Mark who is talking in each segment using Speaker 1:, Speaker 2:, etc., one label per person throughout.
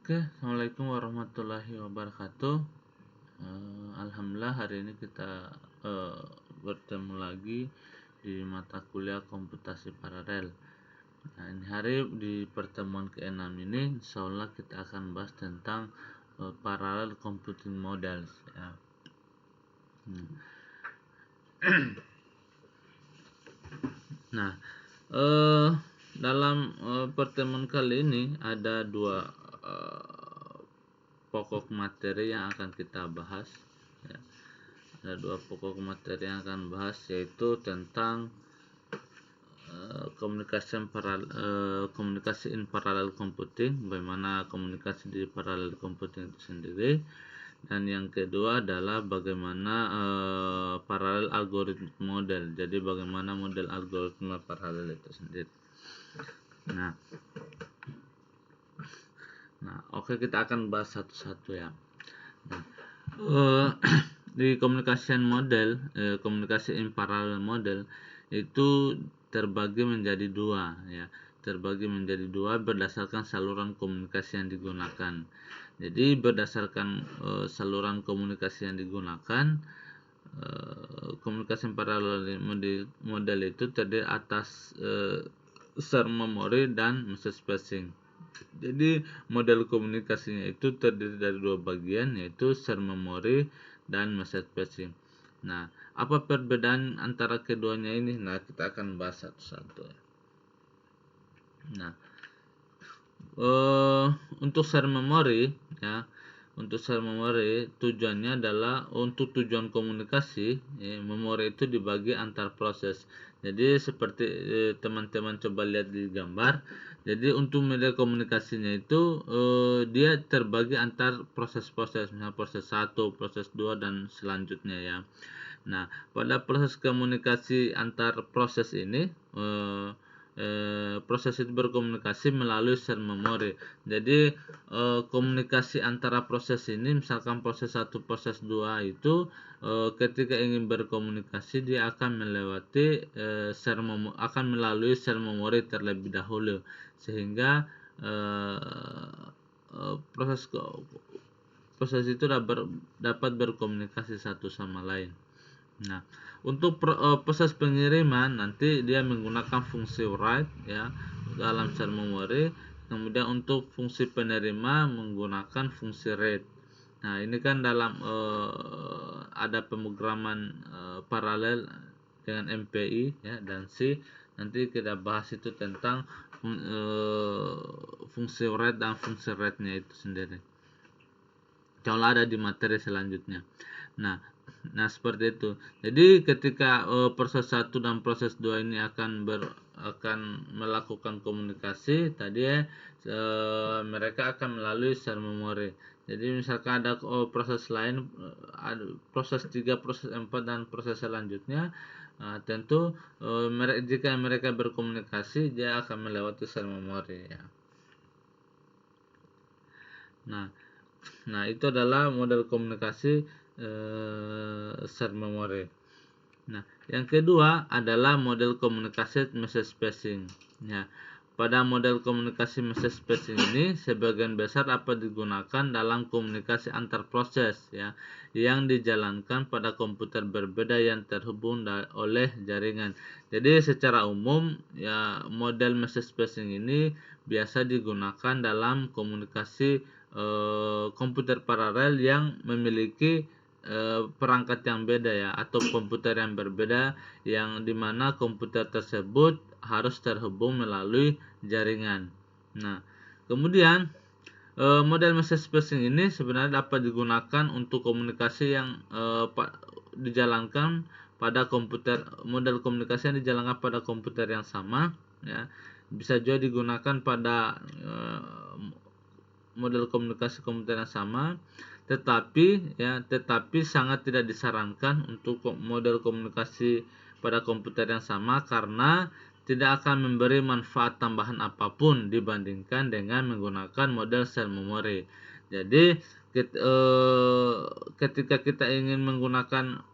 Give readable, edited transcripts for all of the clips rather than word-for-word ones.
Speaker 1: Oke, Assalamualaikum warahmatullahi wabarakatuh. Alhamdulillah hari ini kita bertemu lagi di mata kuliah komputasi paralel. Nah, ini hari di pertemuan ke-6 ini, insya Allah kita akan bahas tentang parallel computing models. Ya. Nah, dalam pertemuan kali ini ada dua pokok materi yang akan kita bahas. Ya. Ada dua pokok materi yang akan bahas, yaitu tentang komunikasi in parallel computing, bagaimana komunikasi di parallel computing itu sendiri, dan yang kedua adalah bagaimana parallel algorithm model. Jadi bagaimana model algoritma paralel itu sendiri. Nah, oke, kita akan bahas satu-satu ya. Nah, di komunikasi in parallel model itu terbagi menjadi dua ya. Terbagi menjadi dua berdasarkan saluran komunikasi yang digunakan. Jadi berdasarkan saluran komunikasi yang digunakan, komunikasi in parallel model itu terdiri atas share memory dan message passing. Jadi model komunikasinya itu terdiri dari dua bagian, yaitu share memory dan message passing. Nah, apa perbedaan antara keduanya ini? Nah, kita akan bahas satu-satu. Nah, untuk share memory ya, untuk share memory tujuannya adalah untuk tujuan komunikasi. Ya, memori itu dibagi antar proses. Jadi seperti teman-teman coba lihat di gambar. Jadi untuk media komunikasinya itu dia terbagi antar proses-proses, misalnya proses 1, proses 2 dan selanjutnya ya. Nah, pada proses komunikasi antar proses ini proses itu berkomunikasi melalui share memory. Jadi komunikasi antara proses ini, misalkan proses 1, proses 2 itu ketika ingin berkomunikasi dia akan melewati akan melalui share memory terlebih dahulu, sehingga proses itu dapat berkomunikasi satu sama lain. Nah, untuk proses pengiriman nanti dia menggunakan fungsi write ya dalam share memory. Kemudian untuk fungsi penerima menggunakan fungsi read. Nah, ini kan dalam ada pemrograman paralel dengan MPI ya dan C. Nanti kita bahas itu tentang fungsi write dan fungsi read-nya itu sendiri. Kalau ada di materi selanjutnya. Nah, seperti itu. Jadi ketika proses 1 dan proses 2 ini akan melakukan komunikasi, tadi mereka akan melalui share memory. Jadi misalkan ada proses lain, proses 3, proses 4 dan proses selanjutnya, tentu jika mereka berkomunikasi dia akan melewati share memory ya. Nah, itu adalah model komunikasi share memory. Nah, yang kedua adalah model komunikasi message passing. Ya, pada model komunikasi message passing ini sebagian besar dapat digunakan dalam komunikasi antar proses ya, yang dijalankan pada komputer berbeda yang terhubung oleh jaringan. Jadi secara umum ya model message passing ini biasa digunakan dalam komunikasi komputer paralel yang memiliki perangkat yang beda ya, atau komputer yang berbeda, yang dimana komputer tersebut harus terhubung melalui jaringan. Nah, kemudian model message passing ini sebenarnya dapat digunakan untuk komunikasi yang dijalankan pada komputer, model komunikasi yang dijalankan pada komputer yang sama ya, bisa juga digunakan pada model komunikasi komputer yang sama, tetapi sangat tidak disarankan untuk model komunikasi pada komputer yang sama karena tidak akan memberi manfaat tambahan apapun dibandingkan dengan menggunakan model share memory. Jadi ketika kita ingin menggunakan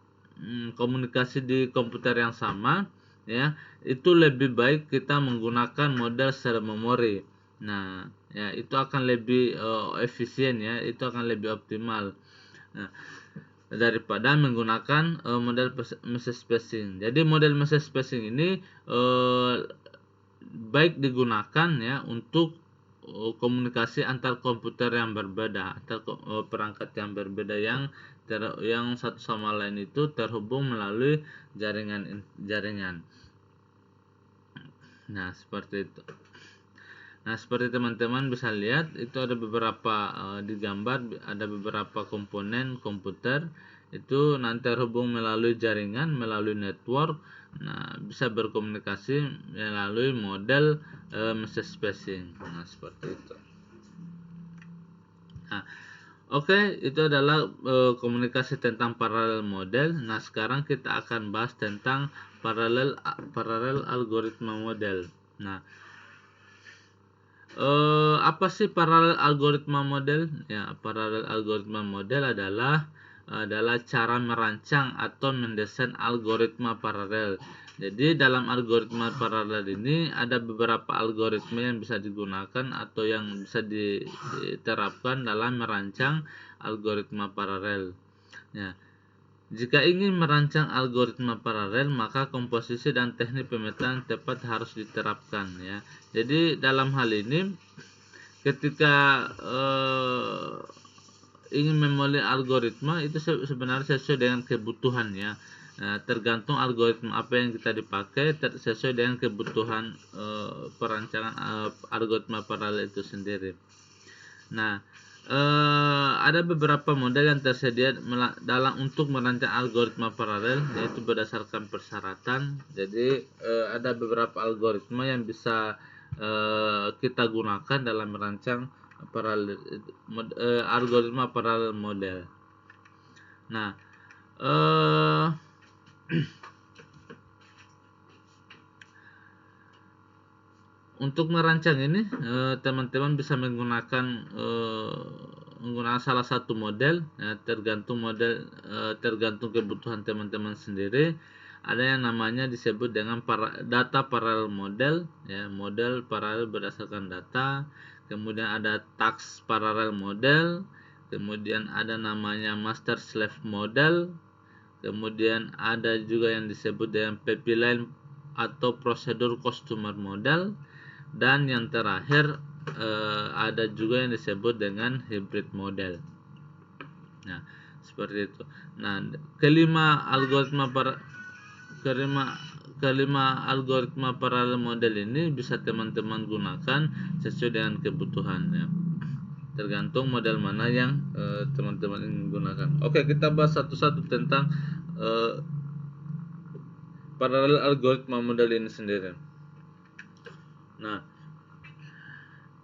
Speaker 1: komunikasi di komputer yang sama ya, itu lebih baik kita menggunakan model share memory. Nah, ya itu akan lebih efisien ya, itu akan lebih optimal. Nah, daripada menggunakan model message spacing. Jadi model message spacing ini baik digunakan ya untuk komunikasi antar komputer yang berbeda, antar perangkat yang berbeda yang satu sama lain itu terhubung melalui jaringan. Nah, seperti itu. Nah, seperti teman-teman bisa lihat itu ada beberapa di gambar ada beberapa komponen komputer itu nanti terhubung melalui jaringan, melalui network. Nah, bisa berkomunikasi melalui model message spacing. Nah, seperti itu. Nah, oke, itu adalah komunikasi tentang paralel model. Nah, sekarang kita akan bahas tentang paralel algoritma model. Nah, apa sih paralel algoritma model? Ya, paralel algoritma model adalah cara merancang atau mendesain algoritma paralel. Jadi dalam algoritma paralel ini ada beberapa algoritma yang bisa digunakan atau yang bisa diterapkan dalam merancang algoritma paralel. Ya, jika ingin merancang algoritma paralel, maka komposisi dan teknik pemetaan tepat harus diterapkan ya. Jadi dalam hal ini ketika ingin memulai algoritma itu sebenarnya sesuai dengan kebutuhan ya. Tergantung algoritma apa yang kita dipakai sesuai dengan kebutuhan perancangan algoritma paralel itu sendiri. Nah, ada beberapa model yang tersedia untuk merancang algoritma paralel, yaitu berdasarkan persyaratan. Jadi ada beberapa algoritma yang bisa kita gunakan dalam merancang algoritma paralel model. Nah, untuk merancang ini teman-teman bisa menggunakan salah satu model ya, tergantung kebutuhan teman-teman sendiri. Ada yang namanya disebut dengan data parallel model ya, model paralel berdasarkan data. Kemudian ada task parallel model, kemudian ada namanya master slave model, kemudian ada juga yang disebut dengan pipeline atau prosedur customer model, dan yang terakhir ada juga yang disebut dengan hybrid model. Nah, seperti itu. Nah, kelima algoritma paralel model ini bisa teman-teman gunakan sesuai dengan kebutuhan ya. Tergantung model mana yang teman-teman ingin gunakan. Oke, kita bahas satu-satu tentang paralel algoritma model ini sendiri. Nah,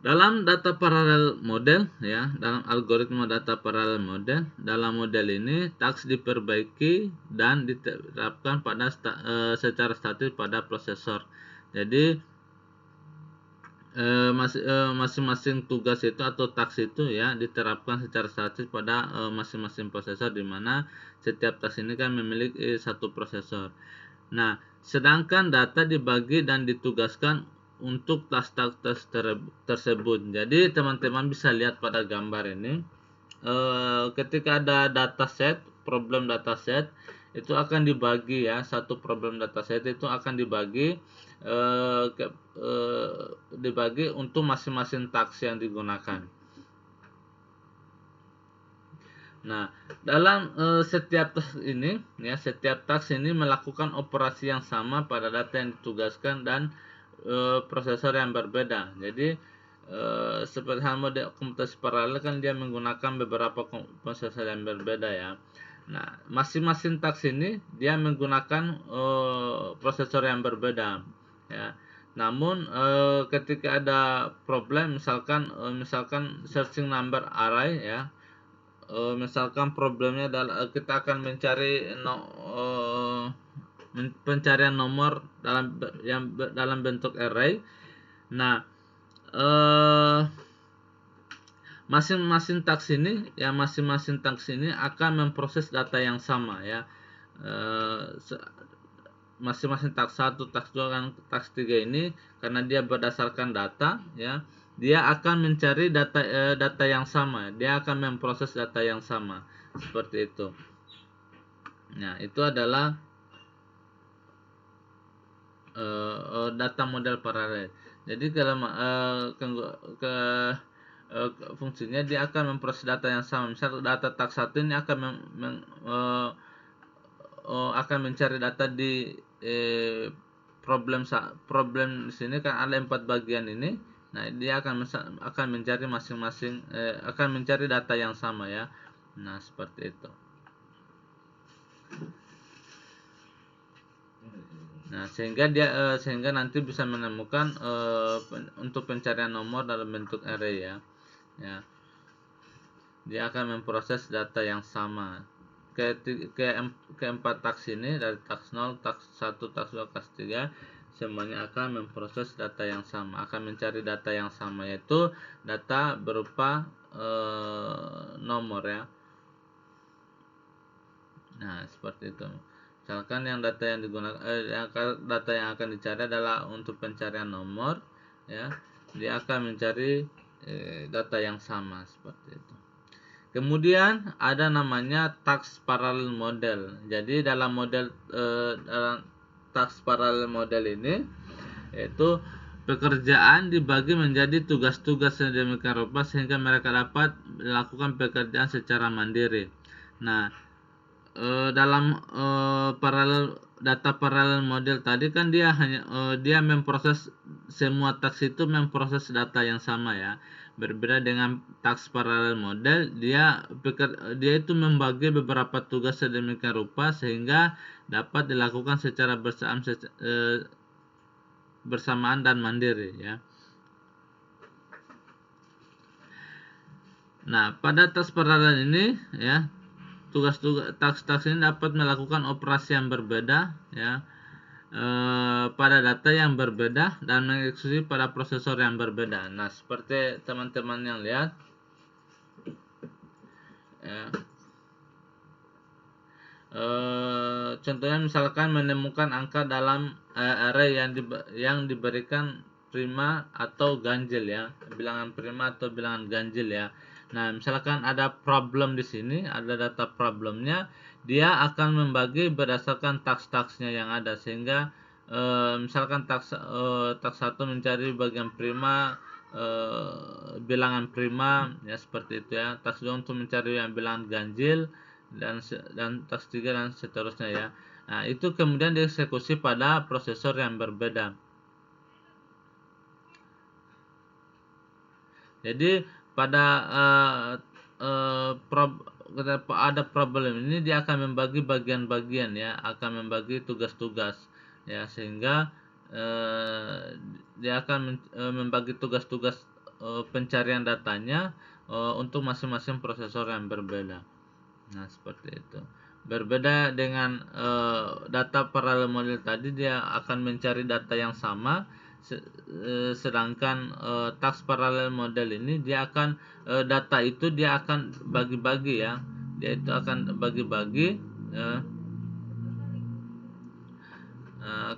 Speaker 1: dalam data paralel model ya, dalam algoritma data paralel model, dalam model ini task diperbaiki dan diterapkan secara statis pada prosesor. Jadi masing-masing tugas itu atau task itu ya diterapkan secara statis pada masing-masing prosesor, di mana setiap task ini kan memiliki satu prosesor. Nah, sedangkan data dibagi dan ditugaskan untuk task-task tersebut. Jadi teman-teman bisa lihat pada gambar ini, ketika ada dataset, problem dataset itu akan dibagi ya, satu problem dataset itu akan dibagi dibagi untuk masing-masing task yang digunakan. Nah, dalam setiap task ini melakukan operasi yang sama pada data yang ditugaskan dan prosesor yang berbeda. Jadi seperti halnya komputasi paralel kan dia menggunakan beberapa prosesor yang berbeda ya. Nah, masing-masing task ini dia menggunakan prosesor yang berbeda ya. Namun ketika ada problem misalkan searching number array ya, misalkan problemnya adalah kita akan mencari pencarian nomor dalam bentuk array. Nah, masing-masing task ini akan memproses data yang sama ya. Masing-masing task 1, task 2, dan task 3 ini karena dia berdasarkan data ya, dia akan mencari data yang sama, dia akan memproses data yang sama, seperti itu. Nah, itu adalah data model paralel. Jadi kalau fungsinya dia akan memproses data yang sama. Misal data task 1 ini akan akan mencari data di problem di sini kan ada 4 bagian ini. Nah, dia akan mencari masing-masing akan mencari data yang sama ya. Nah, seperti itu. Nah, sehingga nanti bisa menemukan untuk pencarian nomor dalam bentuk array ya. Ya. Dia akan memproses data yang sama. Keempat task ini dari task 0, task 1, task 2, task 3 semuanya akan memproses data yang sama, akan mencari data yang sama, yaitu data berupa nomor ya. Nah, seperti itu. Misalkan yang data yang digunakan data yang akan dicari adalah untuk pencarian nomor ya, dia akan mencari data yang sama seperti itu. Kemudian ada namanya task parallel model. Jadi dalam task parallel model ini yaitu pekerjaan dibagi menjadi tugas-tugas sedemikian rupa sehingga mereka dapat melakukan pekerjaan secara mandiri. Nah, dalam data paralel model tadi kan dia memproses semua task itu memproses data yang sama ya. Berbeda dengan task paralel model, dia itu membagi beberapa tugas sedemikian rupa sehingga dapat dilakukan secara bersamaan dan mandiri ya. Nah, pada task paralel ini ya, tugas-tugas task ini dapat melakukan operasi yang berbeda ya, pada data yang berbeda dan mengeksekusi pada prosesor yang berbeda. Nah, seperti teman-teman yang lihat ya. Contohnya misalkan menemukan angka dalam array yang diberikan prima atau ganjil ya, bilangan prima atau bilangan ganjil ya. Nah, misalkan ada problem di sini, ada data problemnya, dia akan membagi berdasarkan task-tasknya yang ada, sehingga misalkan task 1 mencari bagian prima, bilangan prima ya, seperti itu ya. Task 2 untuk mencari yang bilangan ganjil dan task 3 dan seterusnya ya. Nah, itu kemudian dieksekusi pada prosesor yang berbeda. Jadi pada ada problem ini dia akan membagi bagian-bagian ya, akan membagi tugas-tugas ya, sehingga dia akan membagi tugas-tugas pencarian datanya untuk masing-masing prosesor yang berbeda. Nah, seperti itu. Berbeda dengan data paralel model tadi, dia akan mencari data yang sama, sedangkan task parallel model ini dia akan data itu dia akan bagi-bagi ya, dia itu akan bagi-bagi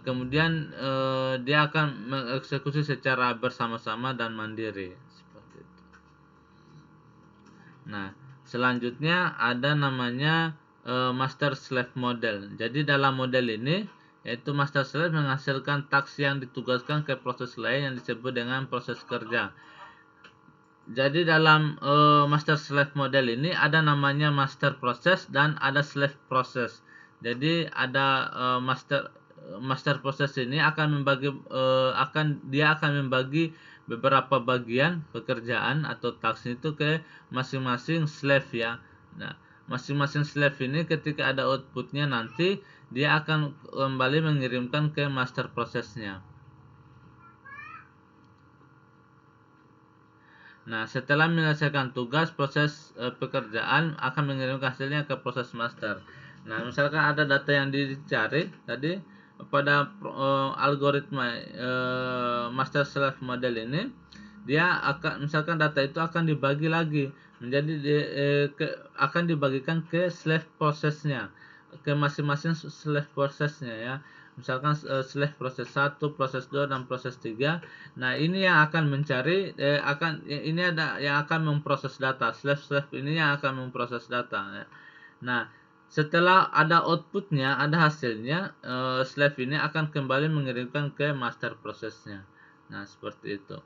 Speaker 1: kemudian dia akan mengeksekusi secara bersama-sama dan mandiri seperti itu. Nah, selanjutnya ada namanya master slave model. Jadi dalam model ini yaitu master slave menghasilkan task yang ditugaskan ke proses lain yang disebut dengan proses kerja. Jadi dalam master slave model ini ada namanya master proses dan ada slave proses. Jadi ada master proses ini akan membagi beberapa bagian pekerjaan atau task itu ke masing-masing slave ya. Nah, masing-masing slave ini ketika ada outputnya nanti dia akan kembali mengirimkan ke master prosesnya. Nah, setelah menyelesaikan tugas, proses pekerjaan akan mengirimkan hasilnya ke proses master. Nah, misalkan ada data yang dicari tadi pada algoritma master slave model ini, dia akan misalkan data itu akan dibagi lagi menjadi akan dibagikan ke slave prosesnya, ke masing-masing slave prosesnya ya. misalkan slash proses 1, proses 2 dan proses 3. Nah, ini yang akan mencari ini ada yang akan memproses data. Slash ini yang akan memproses data ya. Nah, setelah ada outputnya, ada hasilnya, slash ini akan kembali mengirimkan ke master prosesnya. Nah, seperti itu.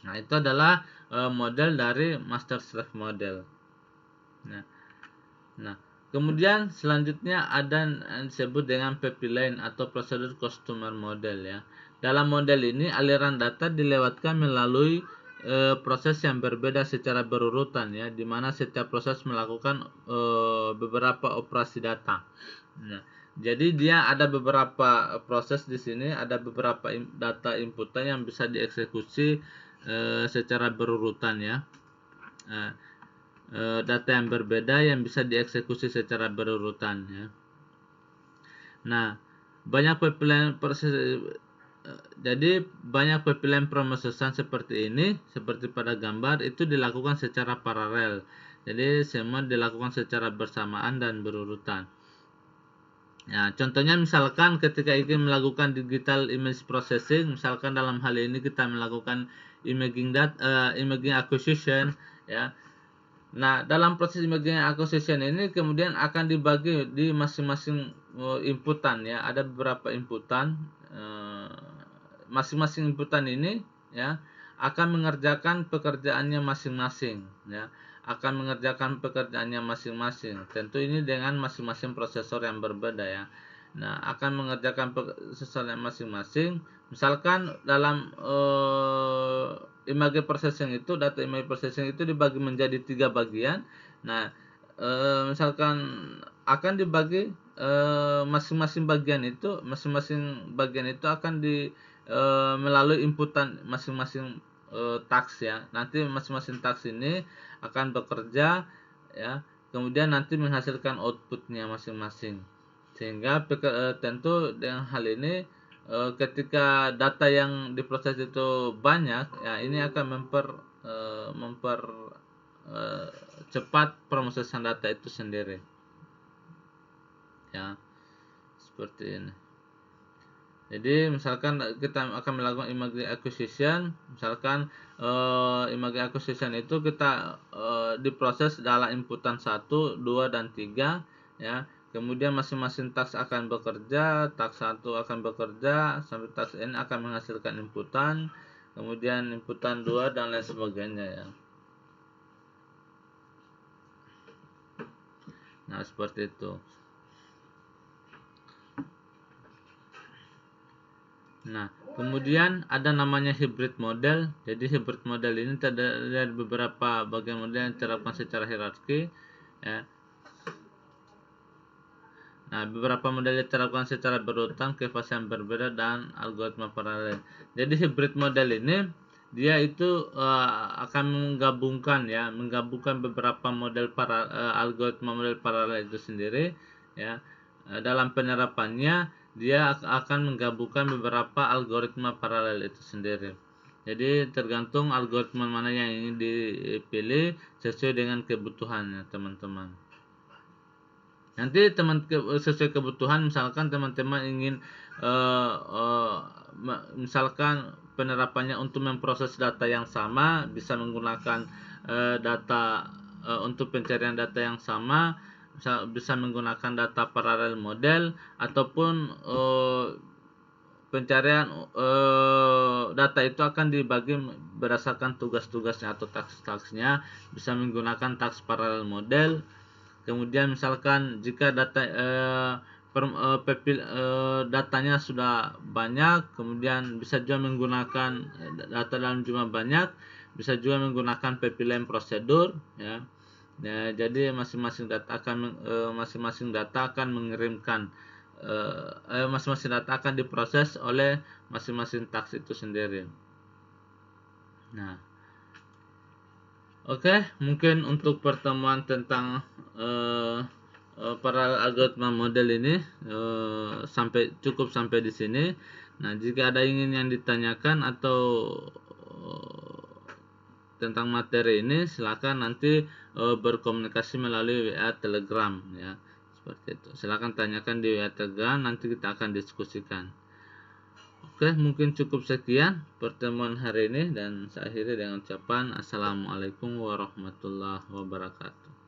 Speaker 1: Nah, itu adalah model dari master slave model. Nah, kemudian selanjutnya ada yang disebut dengan pipeline atau prosedur customer model ya. Dalam model ini aliran data dilewatkan melalui proses yang berbeda secara berurutan ya, di mana setiap proses melakukan beberapa operasi data. Nah, jadi dia ada beberapa proses di sini, ada beberapa data inputan yang bisa dieksekusi secara berurutan ya. Data yang berbeda yang bisa dieksekusi secara berurutan ya. Nah, banyak pipeline proses jadi banyak pipeline pemrosesan seperti ini, seperti pada gambar itu dilakukan secara paralel. Jadi semua dilakukan secara bersamaan dan berurutan. Nah, contohnya misalkan ketika ingin melakukan digital image processing, misalkan dalam hal ini kita melakukan imaging acquisition ya. Nah, dalam proses imaging acquisition ini kemudian akan dibagi di masing-masing inputan ya. Ada beberapa inputan. Masing-masing inputan ini ya akan mengerjakan pekerjaannya masing-masing ya. Akan mengerjakan pekerjaannya masing-masing. Tentu ini dengan masing-masing prosesor yang berbeda ya. Nah, akan mengerjakan prosesornya masing-masing. Misalkan dalam image processing itu, data image processing itu dibagi menjadi 3 bagian. Nah, misalkan akan dibagi masing-masing bagian itu akan melalui inputan masing-masing task ya. Nanti masing-masing task ini akan bekerja ya, kemudian nanti menghasilkan outputnya masing-masing. Sehingga tentu dengan hal ini ketika data yang diproses itu banyak ya, ini akan cepat pemrosesan data itu sendiri ya, seperti ini. Jadi misalkan kita akan melakukan image acquisition, misalkan image acquisition itu kita diproses dalam inputan 1, 2 dan 3 ya. Kemudian masing-masing task akan bekerja, task 1 akan bekerja sampai task N akan menghasilkan inputan, kemudian inputan 2 dan lain sebagainya ya. Nah, seperti itu. Nah, kemudian ada namanya hybrid model. Jadi hybrid model ini terdapat beberapa bagian model yang diterapkan secara hierarki ya. Nah, beberapa model diterapkan secara berurutan ke fase yang berbeda dan algoritma paralel. Jadi hybrid model ini dia itu akan menggabungkan beberapa model algoritma model paralel itu sendiri ya. Dalam penerapannya dia akan menggabungkan beberapa algoritma paralel itu sendiri. Jadi tergantung algoritma mana yang ingin dipilih sesuai dengan kebutuhannya teman-teman. Nanti sesuai kebutuhan, misalkan teman-teman ingin misalkan penerapannya untuk memproses data yang sama, bisa menggunakan data untuk pencarian data yang sama, bisa menggunakan data paralel model, ataupun pencarian data itu akan dibagi berdasarkan tugas-tugasnya atau task-tasknya, bisa menggunakan task paralel model. Kemudian misalkan jika datanya sudah banyak, kemudian bisa juga menggunakan data dalam jumlah banyak, bisa juga menggunakan pipeline prosedur ya. Ya, jadi masing-masing data akan mengirimkan masing-masing data akan diproses oleh masing-masing task itu sendiri. Nah, oke, mungkin untuk pertemuan tentang para algoritma model ini cukup sampai di sini. Nah, jika ada yang ditanyakan atau tentang materi ini, silakan nanti berkomunikasi melalui WA Telegram ya. Seperti itu. Silahkan tanyakan di WA Telegram, nanti kita akan diskusikan. Oke, mungkin cukup sekian pertemuan hari ini, dan saya akhiri dengan ucapan Assalamualaikum warahmatullahi wabarakatuh.